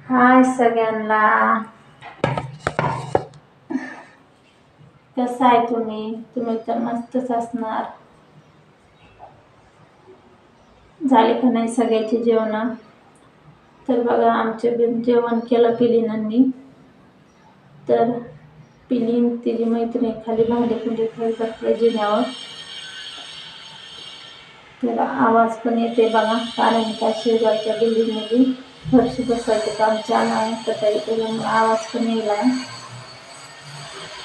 हाय सगळ्यांना. कसं आहे तुम्ही? तुम्ही तर मस्तच असणार. झाले का नाही सगळ्याची जेवण? तर बघा आमचे जेवण केलं पिलीनांनी. तर पिलीन तिची मैत्रीण खाली भांडे कुंडे खेळत बसले जिन्यावर. तर आवाज पण येते बघा, कारण का शेजारच्या बिल्डिंगमध्ये फरशी बसवायचं काम चालू आहे, तर त्याच्यामुळे आवाज पण येईल.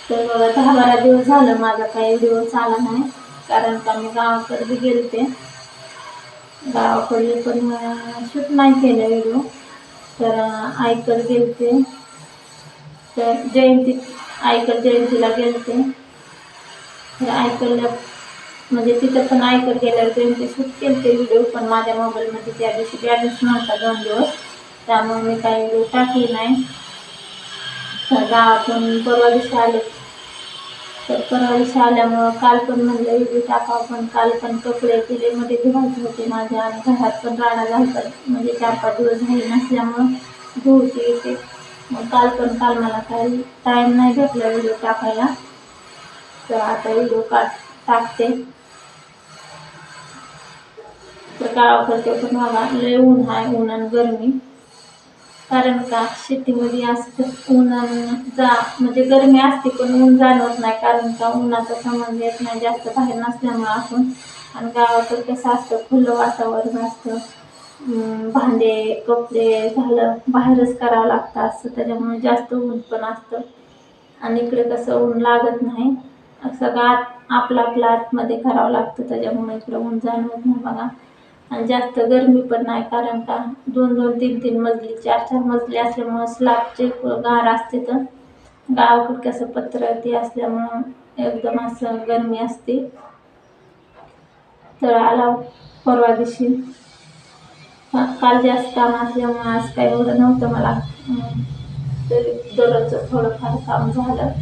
तर बघा 10-12 दिवस झालं माझा काही दिवस आला नाही, कारण का मी गावाकडे बी गेलते. गावाकडे पण शूट नाही केले व्हिडिओ. तर आईकडे गेलते, तर आईकडे जयंतीला गेलते. तर आईकडल्या म्हणजे तिथं पण आईकडे गेल्यावर जयंती शूट केलते व्हिडिओ, पण माझ्या मोबाईलमध्ये त्या दिवशी बॅलन्स नव्हता 2 दिवस, त्यामुळे मी काही व्हिडिओ टाकले नाही. तर गावातून परवा दिवशी आले. तर परवा दिवशी आल्यामुळं काल पण म्हणलं व्हिडिओ टाकावं, पण काल पण कपडे मध्ये धुवायचे होते माझ्या, आणि घरात पण राडा झाला, म्हणजे 4-5 दिवस झाले नसल्यामुळं धुवते येते. मग काल मला काही टाईम नाही भेटला व्हिडिओ टाकायला. तर आता व्हिडिओ टाकते. तर गावाकडे पण मला लय ऊन आहे, ऊन आणि गरमी. कारण का शेतीमध्ये असं ऊन म्हणजे गरमी असते पण ऊन जाणवत नाही, कारण का उन्हाचा संबंध येत नाही जास्त बाहेर नसल्यामुळे आपण. आणि गावाकडे कसं असतं, खुलं वातावरण असतं, भांडे कपडे झालं बाहेरच करावं लागतं असं, त्याच्यामुळे जास्त ऊन पण असतं. आणि इकडे कसं ऊन लागत नाही, सगळं आपलं आतमध्ये करावं लागतं, त्याच्यामुळे इकडे ऊन जाणवत नाही बघा. आणि जास्त गरमी पण नाही, कारण का 2-2, 3-3 मजली 4-4 मजली असल्यामुळं स्लॅबचे गार असते. तर गावाकडे कसं पत्र्यावरती असल्यामुळं एकदम असं गरमी असते. तर आला परवा दिवशी. काल जास्त काम असल्यामुळे आज काही एवढं नव्हतं मला, तरी दररोजचं थोडंफार काम झालं.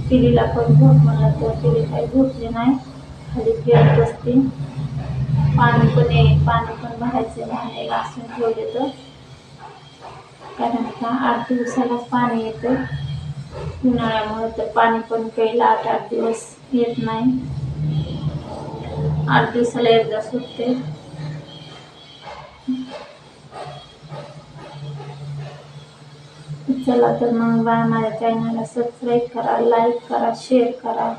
पिलीला पण झोप म्हणलं तर पिली काही झोपली नाही, खाली खेळत बसते. पाणी पण भरायचं, भांडे घासून ठेवले. तर कारण का 8 दिवसालाच पाणी येतं उन्हाळ्यामुळे, तर पाणी पण प्यायला 8-8 दिवस येत नाही, 8 दिवसाला एकदा सुटते. चला तर मग माझ्या चॅनलला सबस्क्राईब करा, लाईक करा, शेअर करा.